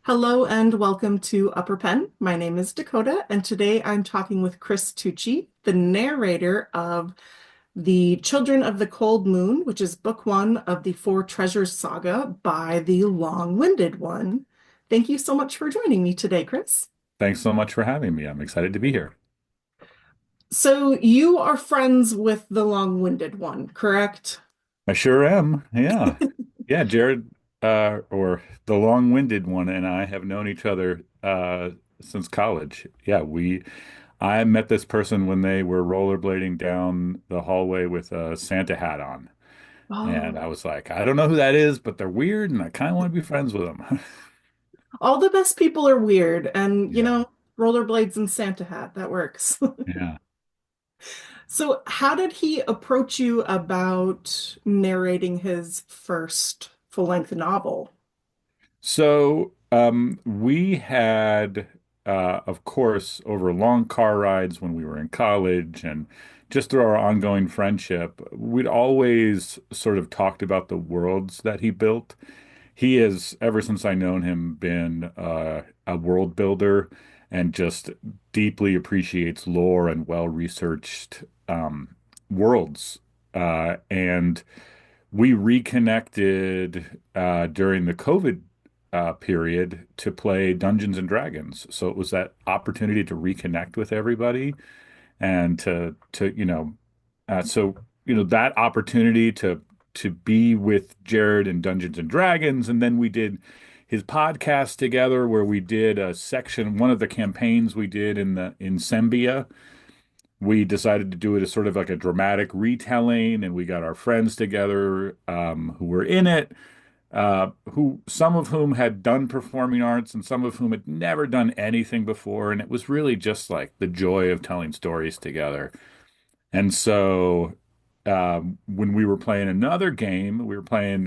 Hello and welcome to Upper Pen. My name is Dakota, and today I'm talking with Chris Tucci, the narrator of The Children of the Cold Moon, which is book one of the Four Treasures saga by the Long-Winded one. Thank you so much for joining me today, Chris. Thanks so much for having me. I'm excited to be here. So you are friends with the Long-Winded one, correct? I sure am. Yeah. Yeah, Jared, or the long-winded one and I have known each other since college. I met this person when they were rollerblading down the hallway with a Santa hat on. And Oh, I was like, I don't know who that is, but they're weird and I kind of want to be friends with them. all the best people are weird, and Yeah. rollerblades and Santa hat, that works. Yeah. So, how did he approach you about narrating his first full-length novel? We had, of course, over long car rides when we were in college and just through our ongoing friendship, we'd always sort of talked about the worlds that he built. He has, ever since I known him, been a world builder and just deeply appreciates lore and well-researched worlds. And we reconnected during the COVID period to play Dungeons and Dragons. So it was that opportunity to reconnect with everybody and that opportunity to be with Jared in Dungeons and Dragons, and then we did his podcast together where we did a section, one of the campaigns we did in Sembia. We decided to do it as sort of like a dramatic retelling, and we got our friends together who were in it, who some of whom had done performing arts and some of whom had never done anything before, and it was really just like the joy of telling stories together. And so when we were playing another game, we were playing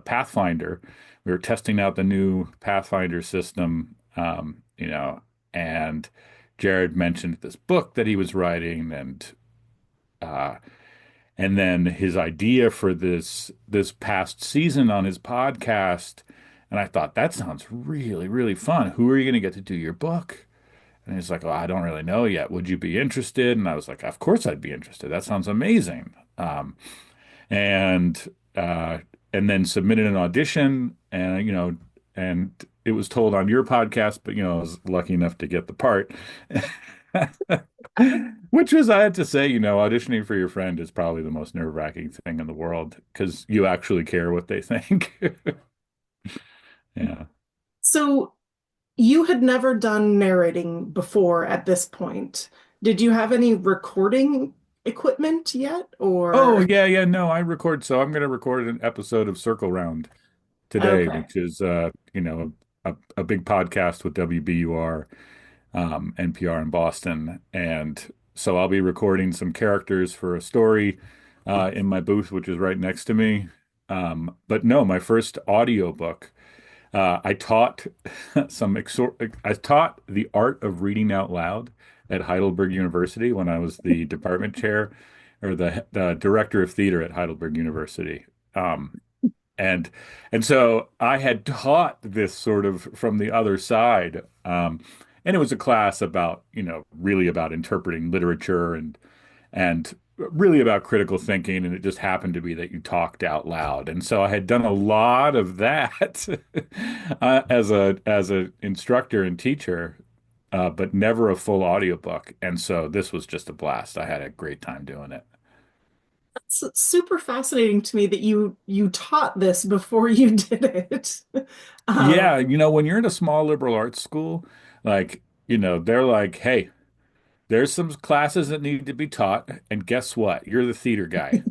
Pathfinder. We were testing out the new Pathfinder system, and Jared mentioned this book that he was writing, uh, and then his idea for this past season on his podcast. And I thought that sounds really, really fun. Who are you going to get to do your book? And he's like, "Oh, I don't really know yet. Would you be interested?" And I was like, "Of course I'd be interested. That sounds amazing." And uh, and then submitted an audition, and it was told on your podcast, but I was lucky enough to get the part. Which was, I had to say, auditioning for your friend is probably the most nerve-wracking thing in the world because you actually care what they think. Yeah. So, you had never done narrating before at this point. Did you have any recording equipment yet, Oh, or? yeah, yeah. No, I record. So I'm going to record an episode of Circle Round today, Okay. which is a big podcast with WBUR, NPR in Boston, and so I'll be recording some characters for a story in my booth, which is right next to me. But no, my first audiobook. I taught I taught the art of reading out loud at Heidelberg University when I was the department chair or the director of theater at Heidelberg University. Um, and and so I had taught this sort of from the other side. And it was a class about, really about interpreting literature and really about critical thinking. And it just happened to be that you talked out loud. And so I had done a lot of that as a instructor and teacher, but never a full audiobook. And so this was just a blast. I had a great time doing it. It's super fascinating to me that you taught this before you did it. Um, Yeah, when you're in a small liberal arts school, like, they're like, hey, there's some classes that need to be taught, and guess what? You're the theater guy.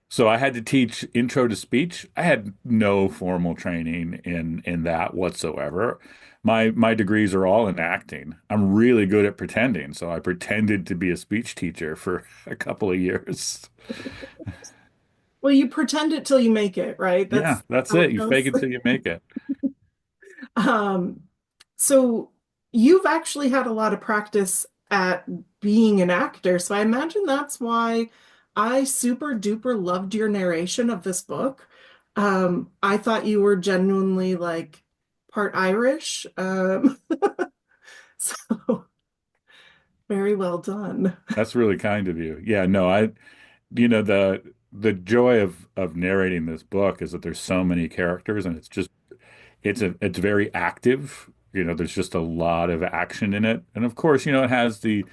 So I had to teach intro to speech. I had no formal training in that whatsoever. My degrees are all in acting. I'm really good at pretending, so I pretended to be a speech teacher for a couple of years. well, you pretend it till you make it, right? Yeah, That's that's how it. it You fake goes. it till you make it. Um, so you've actually had a lot of practice at being an actor, so I imagine that's why I super duper loved your narration of this book. I thought you were genuinely like part Irish. So very well done. That's really kind of you. Yeah, no, the joy of narrating this book is that there's so many characters and it's very active. There's just a lot of action in it. And of course, it has the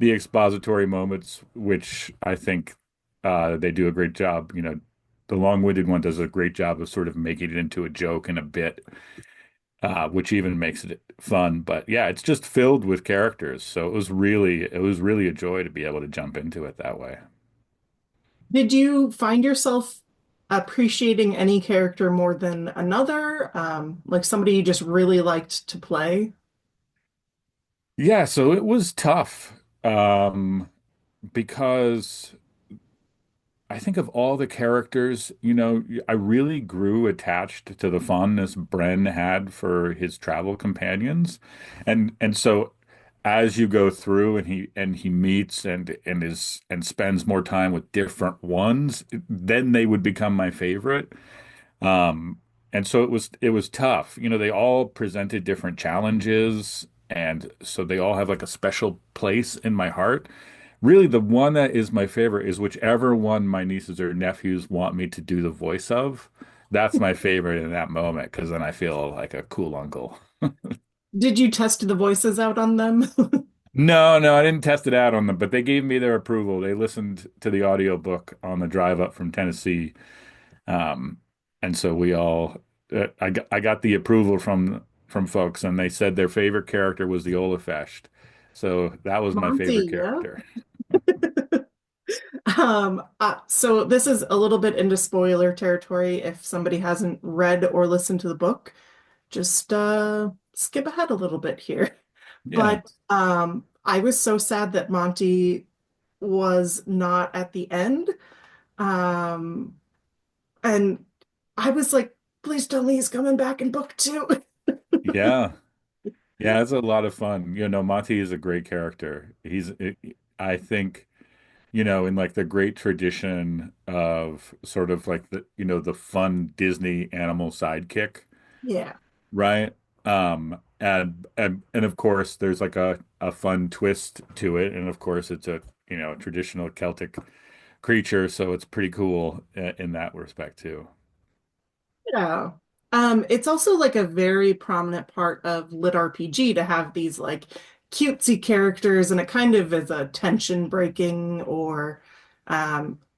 expository moments, which I think they do a great job. The Long-Winded one does a great job of sort of making it into a joke and a bit, which even makes it fun. But yeah, it's just filled with characters. So it was really a joy to be able to jump into it that way. Did you find yourself appreciating any character more than another? Like somebody you just really liked to play? Yeah, so it was tough because I think of all the characters, I really grew attached to the fondness Bren had for his travel companions. And so as you go through and he meets and spends more time with different ones, then they would become my favorite. Um, and so it was tough. They all presented different challenges, and so they all have like a special place in my heart. Really, the one that is my favorite is whichever one my nieces or nephews want me to do the voice of. That's my favorite in that moment because then I feel like a cool uncle. Did you test the voices out on them? No, no, I didn't test it out on them, but they gave me their approval. They listened to the audiobook on the drive up from Tennessee. Um, and so I got the approval from folks, and they said their favorite character was the Olafest. So that was my favorite Monty, yeah. character. So this is a little bit into spoiler territory. If somebody hasn't read or listened to the book, just skip ahead a little bit here. Yeah, But I was so sad that Monty was not at the end. Um, and I was like, please tell me he's coming back in book two. yeah, yeah. It's a lot of fun. Monty is a great character. I think, in like the great tradition of sort of like the fun Disney animal sidekick. Yeah. Right. And of course there's like a fun twist to it. And of course it's a traditional Celtic creature, so it's pretty cool in that respect too. Yeah. It's also like a very prominent part of LitRPG to have these like cutesy characters, and it kind of is a tension breaking or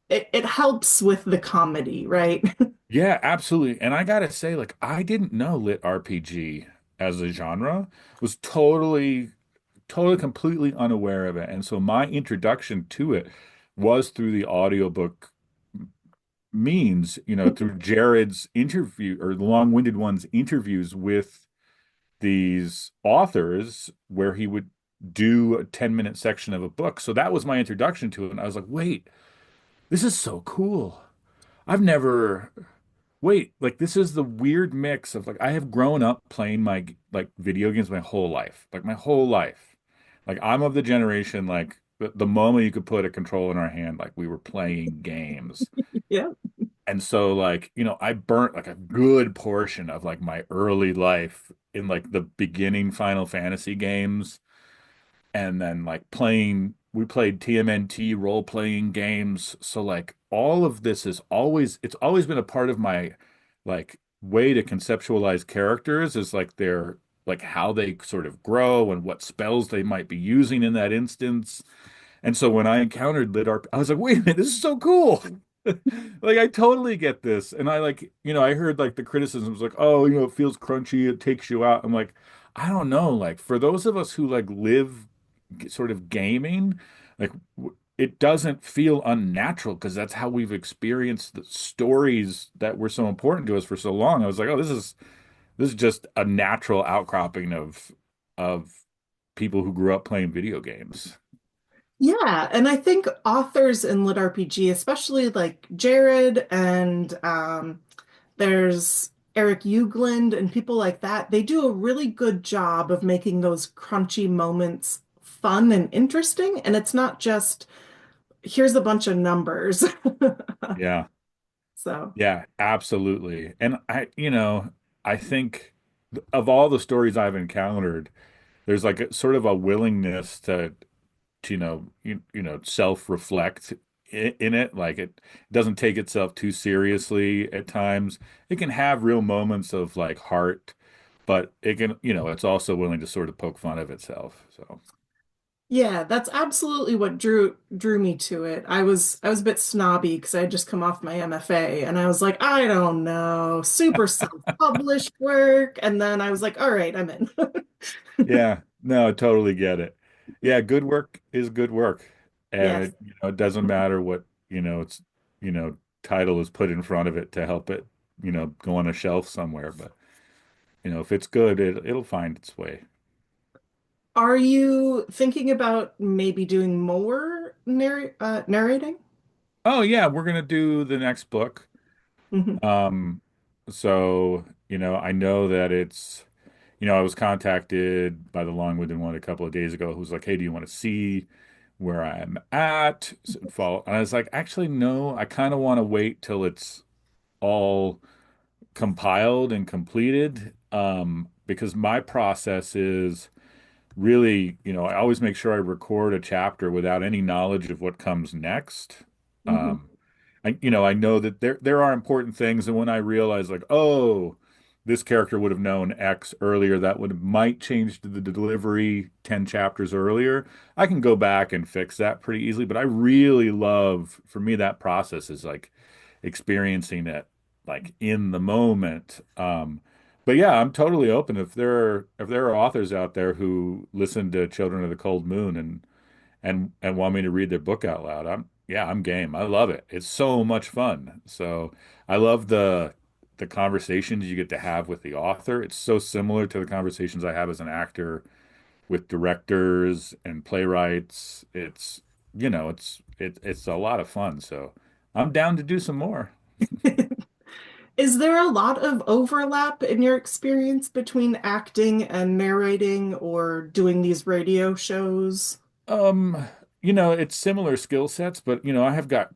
it helps with the comedy, right? Yeah, absolutely. And I gotta say, like, I didn't know lit RPG as a genre, was totally completely unaware of it. And so my introduction to it was through the audiobook means, through Jared's interview or the long-winded one's interviews with these authors where he would do a 10-minute section of a book. So that was my introduction to it. And I was like, wait, this is so cool. I've never, wait, like this is the weird mix of like, I have grown up playing my like video games my whole life, like my whole life. Like I'm of the generation, like the moment you could put a controller in our hand, like we were playing games. Yeah. And so like, I burnt like a good portion of like my early life in like the beginning Final Fantasy games and then like we played TMNT role-playing games. So like all of this it's always been a part of my like way to conceptualize characters is like their like how they sort of grow and what spells they might be using in that instance. And so when I encountered LitArp, I was like, wait a minute, this is so cool. Like I totally get this. And I like, I heard like the criticisms like, oh, it feels crunchy, it takes you out. I'm like, I don't know. Like for those of us who like live sort of gaming, like it doesn't feel unnatural because that's how we've experienced the stories that were so important to us for so long. I was like, oh, this is just a natural outcropping of people who grew up playing video games. Yeah, and I think authors in lit RPG, especially like Jared and there's Eric Uegland and people like that, they do a really good job of making those crunchy moments fun and interesting. And it's not just here's a bunch of numbers. Yeah. So, Yeah, absolutely. And I think of all the stories I've encountered, there's like a sort of a willingness to self-reflect in it. Like it doesn't take itself too seriously at times. It can have real moments of like heart, but it can, it's also willing to sort of poke fun of itself. So, yeah, that's absolutely what drew me to it. I was a bit snobby because I had just come off my MFA and I was like, I don't know, super self-published work. And then I was like, all right, I'm in. yeah, no, I totally get it. Yeah, good work is good work. And Yes. it doesn't matter what, it's, you know, title is put in front of it to help it, go on a shelf somewhere. But, if it's good, it'll find its way. Are you thinking about maybe doing more narrating? Oh yeah, we're gonna do the next book. Hmm. Um, so, I know that I was contacted by the Longwinded one a couple of days ago who's like, hey, do you want to see where I'm at? Follow. And I was like, actually, no, I kind of want to wait till it's all compiled and completed. Because my process is really, I always make sure I record a chapter without any knowledge of what comes next. Hmm. Um, I know that there are important things, and when I realize like, oh, this character would have known X earlier, that would might change the delivery 10 chapters earlier. I can go back and fix that pretty easily, but I really love, for me, that process is like experiencing it like in the moment. But yeah, I'm totally open if there are authors out there who listen to Children of the Cold Moon and want me to read their book out loud. I'm game. I love it. It's so much fun. So I love the conversations you get to have with the author. It's so similar to the conversations I have as an actor with directors and playwrights. It's a lot of fun. So I'm down to do some more. Is there a lot of overlap in your experience between acting and narrating or doing these radio shows? Um, it's similar skill sets, but I have got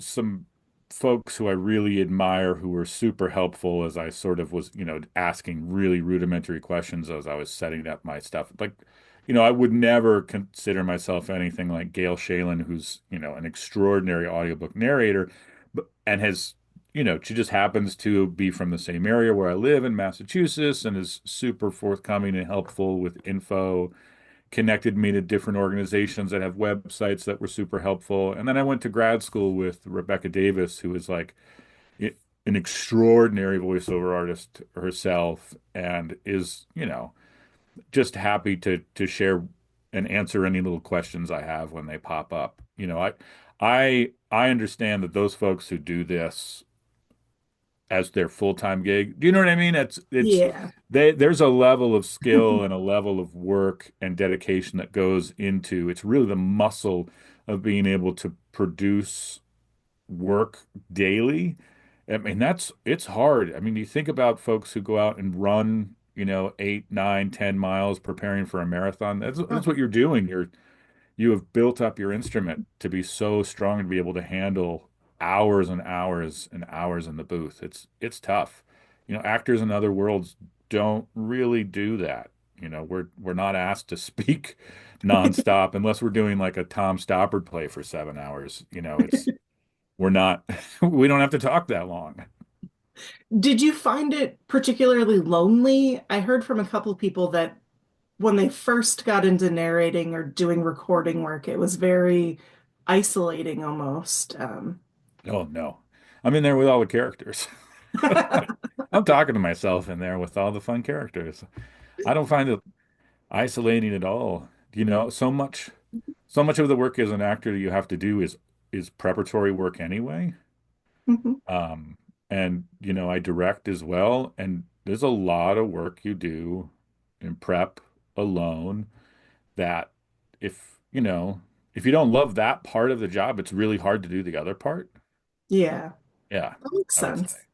some folks who I really admire who were super helpful as I sort of was, asking really rudimentary questions as I was setting up my stuff. Like, I would never consider myself anything like Gail Shalin, who's, an extraordinary audiobook narrator, but and has, she just happens to be from the same area where I live in Massachusetts and is super forthcoming and helpful with info, connected me to different organizations that have websites that were super helpful. And then I went to grad school with Rebecca Davis, who is like an extraordinary voiceover artist herself and is, just happy to share and answer any little questions I have when they pop up. I understand that those folks who do this as their full-time gig. Do you know what I mean? It's Yeah. there's a level of skill and a level of work and dedication that goes into it's really the muscle of being able to produce work daily. I mean, it's hard. I mean, you think about folks who go out and run, 8, 9, 10 miles preparing for a marathon. That's what Oh. you're doing. You have built up your instrument to be so strong to be able to handle hours and hours and hours in the booth. It's tough. Actors in other worlds don't really do that. We're not asked to speak nonstop unless we're doing like a Tom Stoppard play for 7 hours. We're not we don't have to talk that long. Did you find it particularly lonely? I heard from a couple of people that when they first got into narrating or doing recording work, it was very isolating almost. Oh no. I'm in there with all the characters. I'm talking to myself in there with all the fun characters. I don't find it isolating at all. So much of the work as an actor that you have to do is preparatory work anyway. Mhm. Um, and I direct as well, and there's a lot of work you do in prep alone that if if you don't love that part of the job, it's really hard to do the other part. Yeah, Yeah, that makes I would say. sense.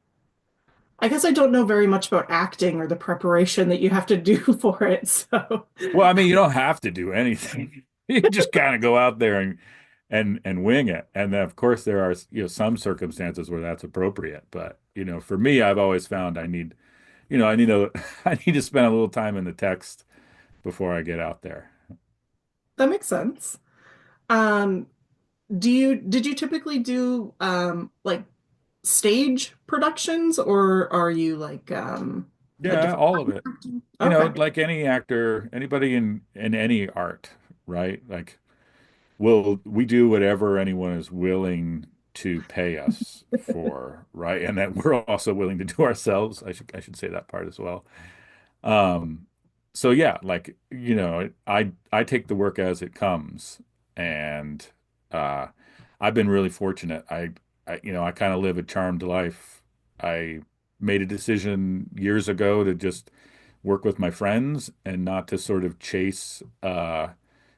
I guess I don't know very much about acting or the preparation that you have to do for it. So, Well, I mean, you don't have to do anything. You just kind of go out there and wing it. And then of course there are, some circumstances where that's appropriate. But, for me, I've always found I need a I need to spend a little time in the text before I get out there. That makes sense. Um, did you typically do like stage productions, or are you like a Yeah, different all of kind it. of actor? Okay. Like any actor, anybody in any art, right? Like we do whatever anyone is willing to pay us for, right? And that we're also willing to do ourselves. I should say that part as well. Um, so yeah, like, I take the work as it comes, and uh I've been really fortunate. I kind of live a charmed life. I made a decision years ago to just work with my friends and not to sort of chase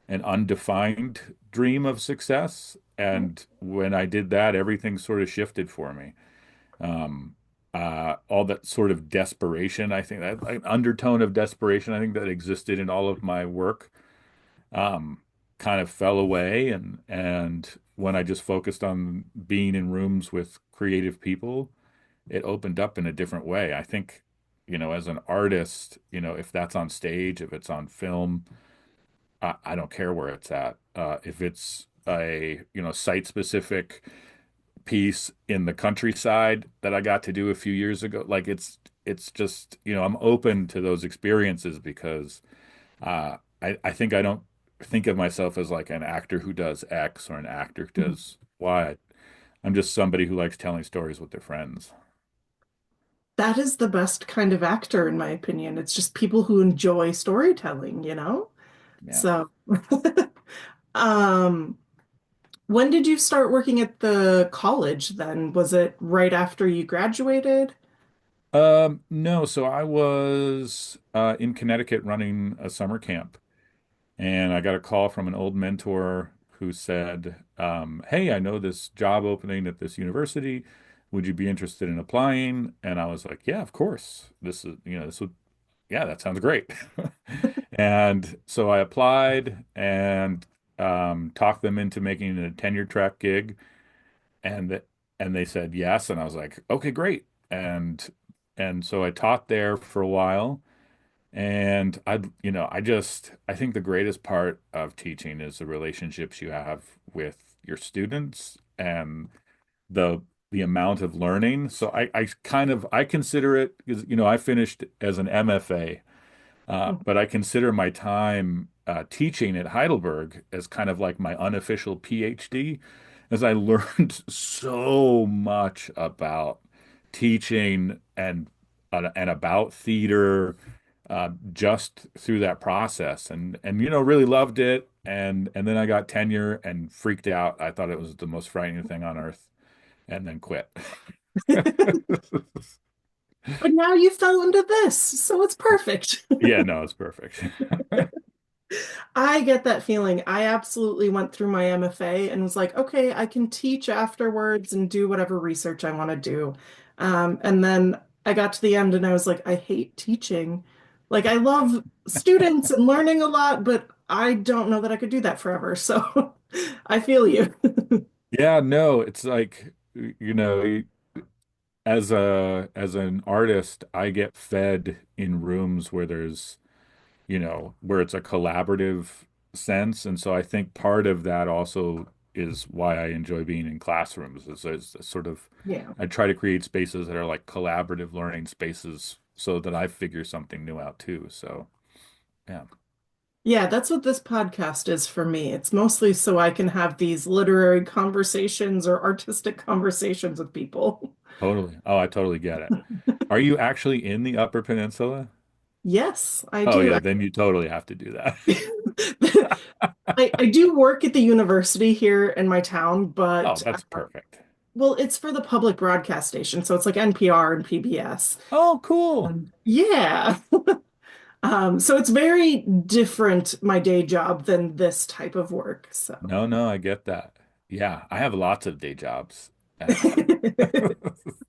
an undefined dream of success. And when I did that, everything sort of shifted for me. Um, all that sort of desperation, I think that like, undertone of desperation, I think that existed in all of my work, um, kind of fell away. And when I just focused on being in rooms with creative people, it opened up in a different way. I think, as an artist, if that's on stage, if it's on film, I don't care where it's at. If it's a, site specific piece in the countryside that I got to do a few years ago, like it's just, I'm open to those experiences because I think I don't think of myself as like an actor who does X or an actor who Mhm. does Y. I'm just somebody who likes telling stories with their friends. That is the best kind of actor, in my opinion. It's just people who enjoy storytelling, you know? Yeah. So, um, when did you start working at the college then? Was it right after you graduated? No, so I was in Connecticut running a summer camp, and I got a call from an old mentor who said, "Hey, I know this job opening at this university. Would you be interested in applying?" And I was like, "Yeah, of course. Yeah, that sounds great." And so I applied and talked them into making it a tenure track gig, and and they said yes, and I was like, "Okay, great." And so I taught there for a while. And I think the greatest part of teaching is the relationships you have with your students and the the amount of learning. So I consider it because I finished as an MFA, but I consider my time teaching at Heidelberg as kind of like my unofficial PhD, as I learned so much about teaching and about theater just through that process, and really loved it. And then I got tenure and freaked out. I thought it was the most frightening thing on earth, and then quit. But now you fell into this, so it's perfect. Yeah, no, it's perfect. I get that feeling. I absolutely went through my MFA and was like, okay, I can teach afterwards and do whatever research I want to do. And then I got to the end and I was like, I hate teaching. Like, I love students and learning a lot, but I don't know that I could do that forever. So I feel you. Yeah, no, it's like, you know, as an artist, I get fed in rooms where there's, where it's a collaborative sense. And so I think part of that also is why I enjoy being in classrooms is sort of, Yeah. I try to create spaces that are like collaborative learning spaces so that I figure something new out too. So, yeah, Yeah, that's what this podcast is for me. It's mostly so I can have these literary conversations or artistic conversations with people. totally. Oh, I totally get it. Are you actually in the Upper Peninsula? Yes, I Oh, do. yeah, then you totally have to do that. I do work at the university here in my town, Oh, but that's perfect. well, it's for the public broadcast station, so it's like NPR and PBS. Oh, cool. Yeah. So it's very different, my day job, than this type of work. So, No, no, I get that. Yeah, I have lots of day jobs. Uh,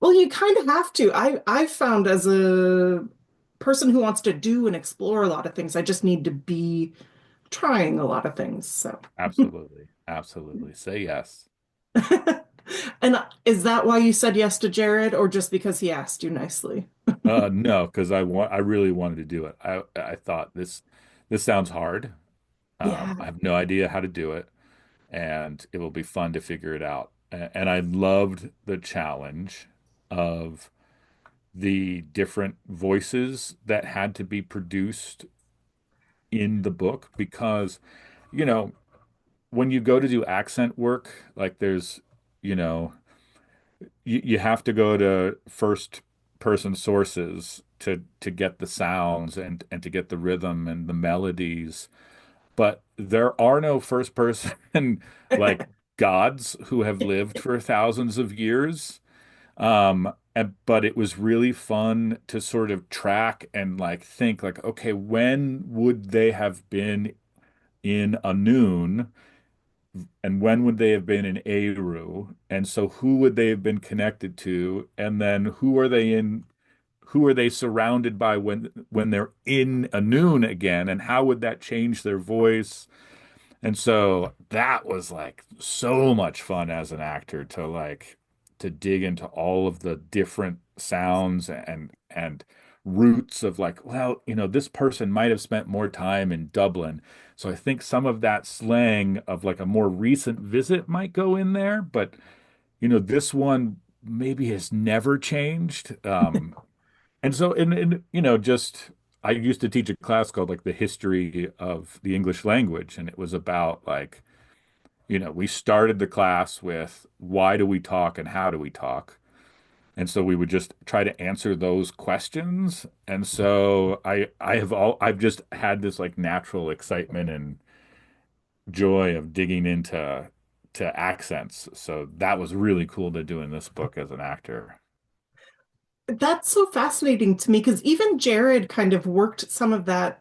well, you kind of have to. I've found as a person who wants to do and explore a lot of things, I just need to be trying a lot of things. So, absolutely. Absolutely. Say yes. And is that why you said yes to Jared, or just because he asked you nicely? No, because I really wanted to do it. I thought this sounds hard. Yeah. I have no idea how to do it, and it will be fun to figure it out. And I loved the challenge of the different voices that had to be produced in the book because, you know, when you go to do accent work, like you know, you have to go to first person sources to get the sounds and to get the rhythm and the melodies. But there are no first person like gods who have lived for thousands of years. But it was really fun to sort of track and like think like, okay, when would they have been in a noon and when would they have been in Eru? And so who would they have been connected to? And then who are they surrounded by when they're in a noon again? And how would that change their voice? And so that was like so much fun as an actor to like to dig into all of the different sounds and roots of like, well, this person might have spent more time in Dublin. So I think some of that slang of like a more recent visit might go in there, but this one maybe has never changed. And so just I used to teach a class called like the history of the English language, and it was about like we started the class with why do we talk and how do we talk? And so we would just try to answer those questions. And so I've just had this like natural excitement and joy of digging into accents. So that was really cool to do in this book as an actor. That's so fascinating to me because even Jared kind of worked some of that,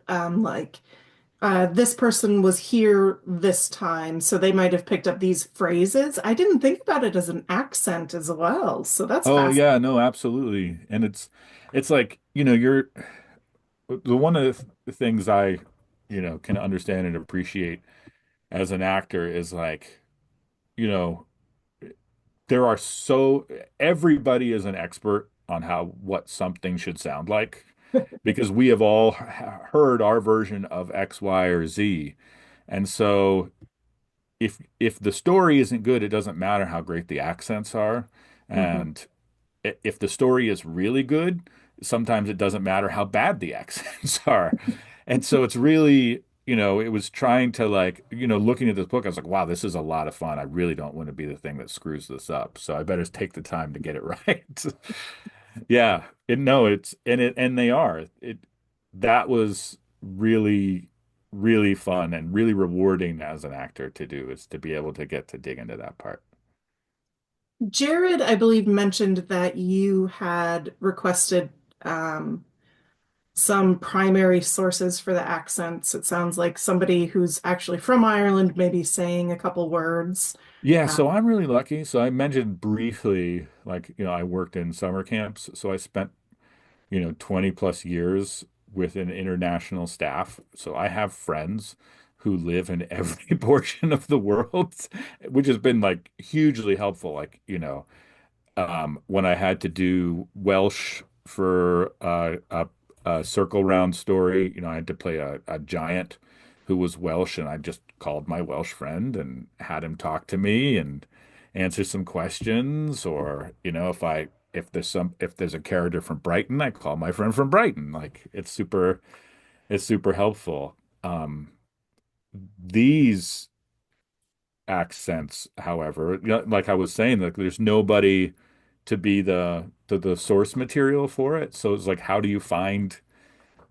this person was here this time, so they might have picked up these phrases. I didn't think about it as an accent as well, so that's Oh fascinating. yeah, no, absolutely. And it's like, you're the one of the things I, can understand and appreciate as an actor is like, you know, there are so everybody is an expert on how what something should sound like because we have all heard our version of X, Y, or Z. And so if the story isn't good, it doesn't matter how great the accents are. Mhm. And if the story is really good, sometimes it doesn't matter how bad the accents are. And so it's really, it was trying to like, looking at this book, I was like, wow, this is a lot of fun. I really don't want to be the thing that screws this up. So I better take the time to get it right. Yeah. No, and they are. That was really, really fun and really rewarding as an actor to do is to be able to get to dig into that part. Jared, I believe, mentioned that you had requested um, some primary sources for the accents. It sounds like somebody who's actually from Ireland, maybe saying a couple words. Yeah, Uh, so I'm really lucky. So I mentioned briefly, like, I worked in summer camps. So I spent, 20 plus years with an international staff. So I have friends who live in every portion of the world, which has been like hugely helpful. Like, when I had to do Welsh for a circle round story, I had to play a giant who was Welsh, and I just called my Welsh friend and had him talk to me and answer some questions. Or, if there's a character from Brighton, I call my friend from Brighton. Like it's super helpful. These accents, however, like I was saying, like there's nobody to be the source material for it. So it's like, how do you find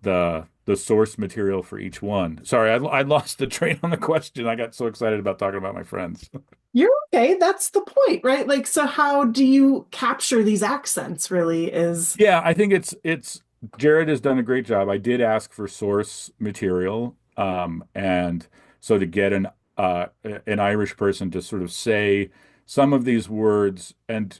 the source material for each one? Sorry, I lost the train on the question. I got so excited about talking about my friends. you're okay. That's the point, right? Like, so how do you capture these accents, really, is Yeah, I think it's Jared has done a great job. I did ask for source material, and so to get an Irish person to sort of say some of these words, and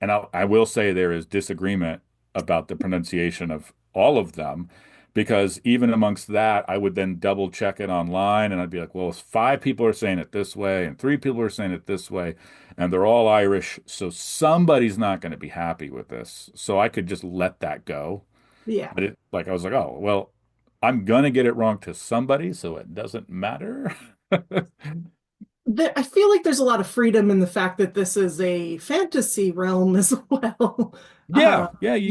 I will say there is disagreement about the pronunciation of all of them, because even amongst that, I would then double check it online and I'd be like, well, five people are saying it this way and three people are saying it this way, and they're all Irish, so somebody's not going to be happy with this. So I could just let that go. Yeah. But I was like, oh, well, I'm gonna get it wrong to somebody, so it doesn't matter. I feel like there's a lot of freedom in the fact that this is a fantasy realm as well. Yeah, yeah, Yes.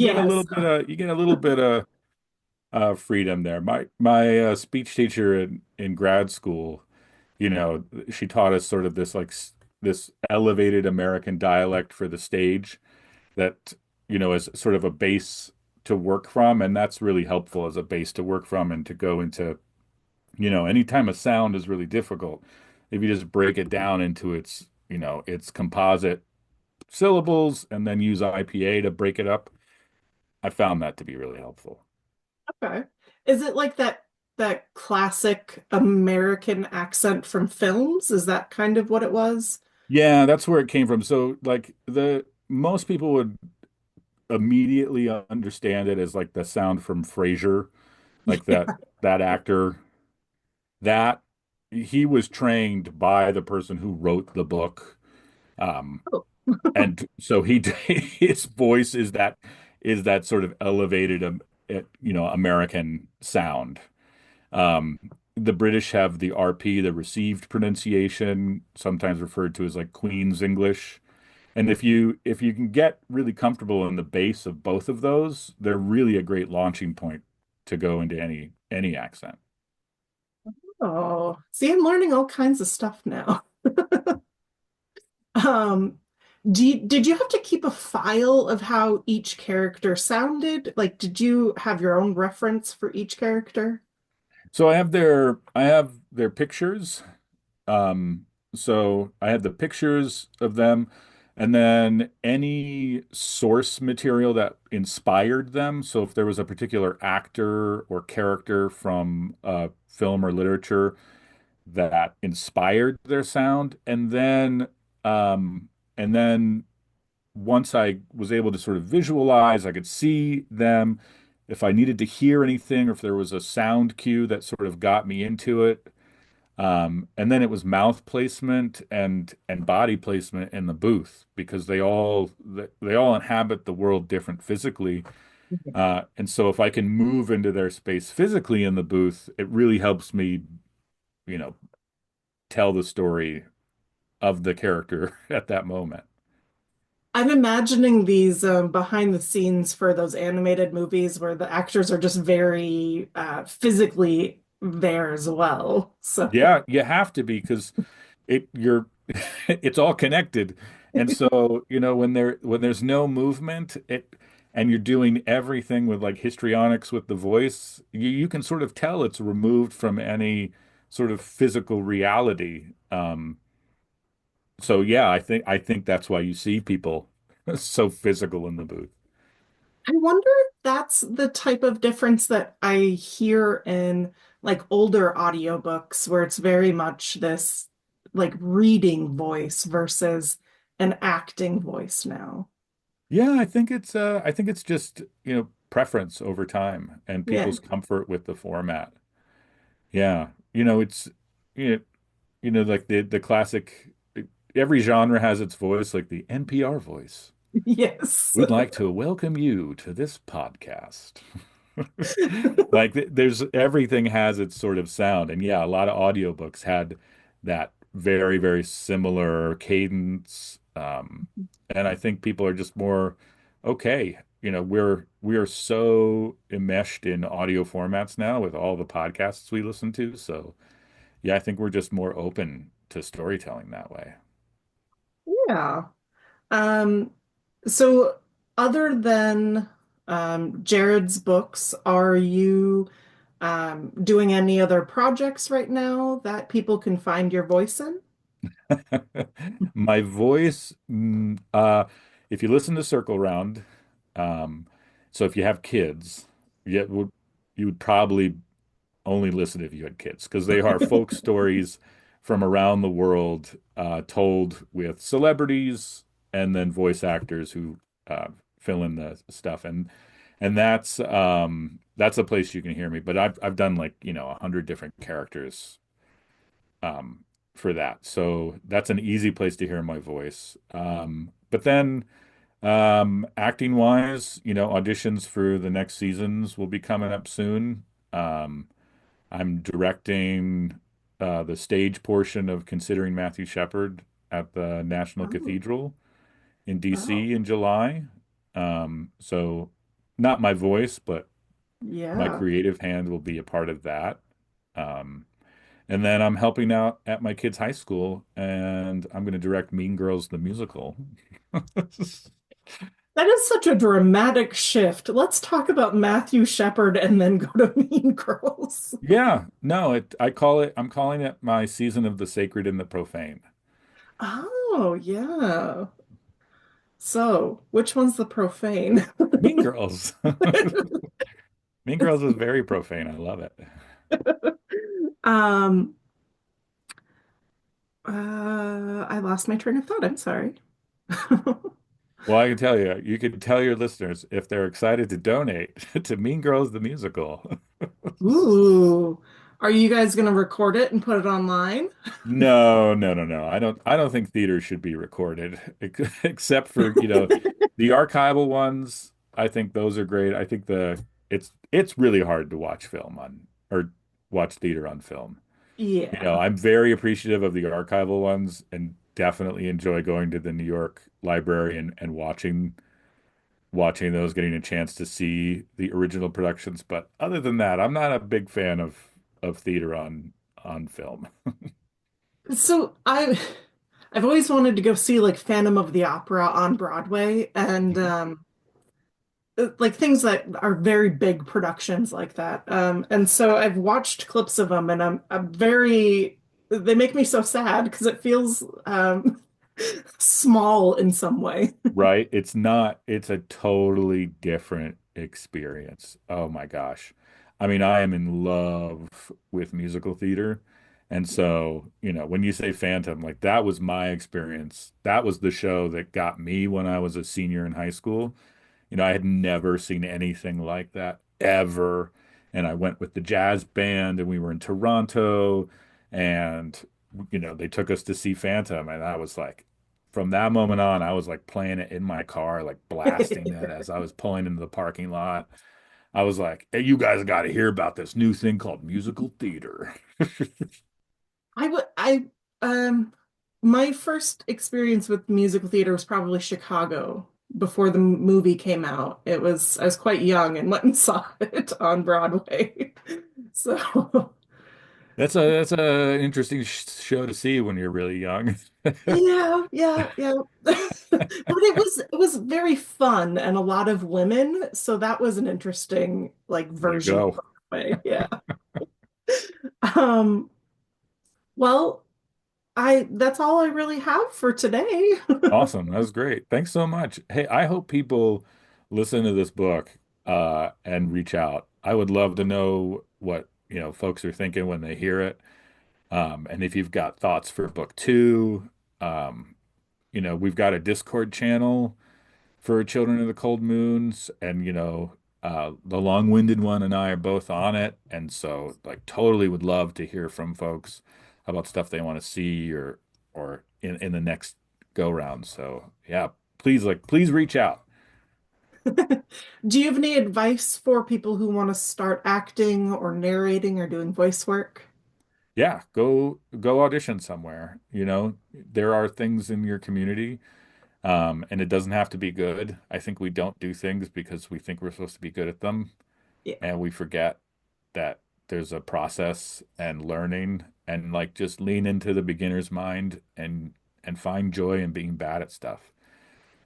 you get a little bit of freedom there. My speech teacher in grad school, she taught us sort of this this elevated American dialect for the stage that, is sort of a base to work from, and that's really helpful as a base to work from and to go into, anytime a sound is really difficult, if you just break it down into its composite syllables and then use IPA to break it up, I found that to be really helpful. Okay. Is it like that classic American accent from films? Is that kind of what it was? Yeah, that's where it came from. So like the most people would immediately understand it as like the sound from Frasier, like that actor, that he was trained by the person who wrote the book. Um, Oh, and so his voice is that sort of elevated American sound. Um, the British have the RP, the received pronunciation, sometimes referred to as like Queen's English. And if you can get really comfortable in the base of both of those, they're really a great launching point to go into any accent. oh. See, I'm learning all kinds of stuff now. Um, did you have to keep a file of how each character sounded? Like, did you have your own reference for each character? So I have their pictures. Um, so I have the pictures of them, and then any source material that inspired them. So if there was a particular actor or character from film or literature that inspired their sound, um, and then once I was able to sort of visualize, I could see them. If I needed to hear anything, or if there was a sound cue that sort of got me into it, and then it was mouth placement and body placement in the booth because they all inhabit the world different physically. And so if I can move into their space physically in the booth, it really helps me, you know, tell the story of the character at that moment. I'm imagining these behind the scenes for those animated movies where the actors are just very physically there as well. So, Yeah, you have to be because you're it's all connected. And so, when there's no movement, and you're doing everything with like histrionics with the voice, you can sort of tell it's removed from any sort of physical reality. So yeah, I think that's why you see people so physical in the booth. I wonder if that's the type of difference that I hear in like older audiobooks where it's very much this like reading voice versus an acting voice now. Yeah, I think it's just, preference over time and Yeah. people's comfort with the format. Yeah. It's you know, like the classic, every genre has its voice, like the NPR voice. Yes. We'd like to welcome you to this podcast. Like there's everything has its sort of sound. And yeah, a lot of audiobooks had that very, very similar cadence. And I think people are just more okay. We are so enmeshed in audio formats now with all the podcasts we listen to. So yeah, I think we're just more open to storytelling that way. Yeah. Um, so other than Jared's books, are you doing any other projects right now that people can find your voice in? My voice, if you listen to Circle Round, um, so if you have kids, you would probably only listen if you had kids because they are folk stories from around the world, told with celebrities and then voice actors who uh, fill in the stuff. And And that's a place you can hear me. But I've done like, 100 different characters um for that. So that's an easy place to hear my voice. But then acting wise, auditions for the next seasons will be coming up soon. Um I'm directing the stage portion of Considering Matthew Shepard at the National Oh, Cathedral in oh, DC in July. So not my voice, but my yeah. creative hand will be a part of that. Um, and then I'm helping out at my kid's high school, and I'm going to direct Mean Girls the musical. That is such a dramatic shift. Let's talk about Matthew Shepard and then go to Mean Girls. Yeah, no, I'm calling it my season of the sacred and the profane. Oh, yeah. So, which one's the profane? Mean Girls. Mean Girls is very profane. I love it. Um, I lost my train of thought. I'm sorry. Well, I can tell you, you can tell your listeners if they're excited to donate to Mean Girls the musical. Ooh, are you guys gonna record it and put it online? No, no, no, no. I don't think theater should be recorded except for, the archival ones. I think those are great. I think it's really hard to watch film on or watch theater on film. Yeah. I'm very appreciative of the archival ones and definitely enjoy going to the New York Library and watching those, getting a chance to see the original productions. But other than that, I'm not a big fan of theater on film. So I've always wanted to go see like Phantom of the Opera on Broadway and Mhm. like things that are very big productions like that. And so I've watched clips of them and I'm very they make me so sad because it feels small in some way. Right? It's a totally different experience. Oh my gosh. I mean, I am in love with musical theater. And so, when you say Phantom, like that was my experience. That was the show that got me when I was a senior in high school. I had never seen anything like that ever. And I went with the jazz band and we were in Toronto and they took us to see Phantom and I was like from that moment on I was like playing it in my car, like blasting it as I was pulling into the parking lot. I was like, "Hey, you guys got to hear about this new thing called musical theater." I would I my first experience with musical theater was probably Chicago before the movie came out. I was quite young and went and saw it on Broadway. So That's a interesting show to see when you're really young. yeah, yeah, yeah. But it was very fun and a lot of women, so that was an interesting like There you version of go. Broadway. Yeah. Um, well, I that's all I really have for today. Awesome. That was great. Thanks so much. Hey, I hope people listen to this book and reach out. I would love to know what, folks are thinking when they hear it. And if you've got thoughts for book two, um, we've got a Discord channel for Children of the Cold Moons, and the Long-Winded one and I are both on it, and so like totally would love to hear from folks about stuff they want to see or in the next go round. So yeah, please reach out. Do you have any advice for people who want to start acting or narrating or doing voice work? Yeah, go audition somewhere. There are things in your community, and it doesn't have to be good. I think we don't do things because we think we're supposed to be good at them, Yeah. and we forget that there's a process and learning and like just lean into the beginner's mind and find joy in being bad at stuff.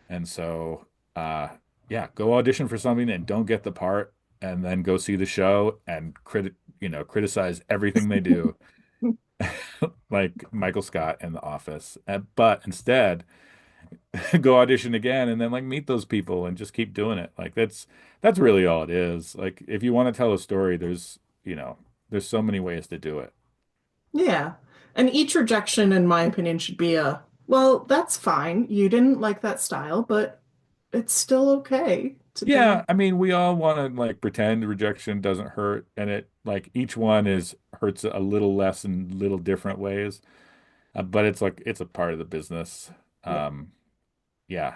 And so yeah, go audition for something and don't get the part and then go see the show and criticize everything they do like Michael Scott in The Office. But instead go audition again and then like meet those people and just keep doing it. Like that's really all it is. Like if you want to tell a story, there's so many ways to do it. Yeah. And each rejection, in my opinion, should be well, that's fine. You didn't like that style, but it's still okay to Yeah, do. I mean, we all want to like pretend rejection doesn't hurt, and it like each one is hurts a little less in little different ways. But it's like it's a part of the business. Yeah. Um, yeah.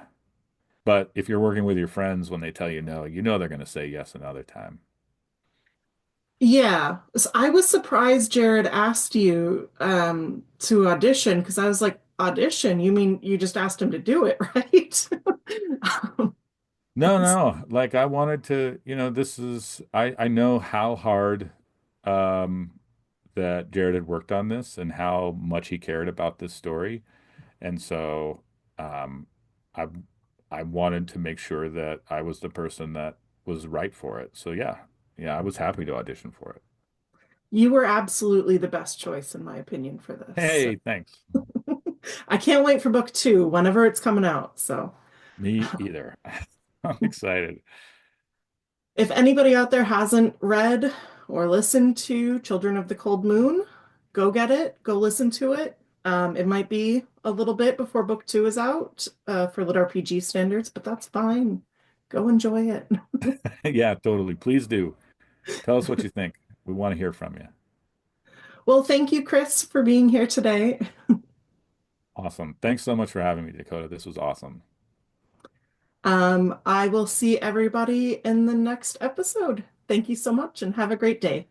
But if you're working with your friends when they tell you no, you know they're going to say yes another time. Yeah. So I was surprised Jared asked you to audition because I was like, audition? You mean you just asked him to do it, right? Um, No, no. Like I wanted to, this is I know how hard um that Jared had worked on this and how much he cared about this story. And so um I I wanted to make sure that I was the person that was right for it. So yeah. Yeah, I was happy to audition for it. You were absolutely the best choice, in my opinion, for this. So Hey, thanks. I can't wait for book two, whenever it's coming out. So Me either. I'm excited. if anybody out there hasn't read or listened to Children of the Cold Moon, go get it, go listen to it. It might be a little bit before book two is out for LitRPG standards, but that's fine. Go enjoy it. Yeah, totally. Please do. Tell us what you think. We want to hear from you. Well, thank you, Chris, for being here today. Awesome. Thanks so much for having me, Dakota. This was awesome. I will see everybody in the next episode. Thank you so much and have a great day.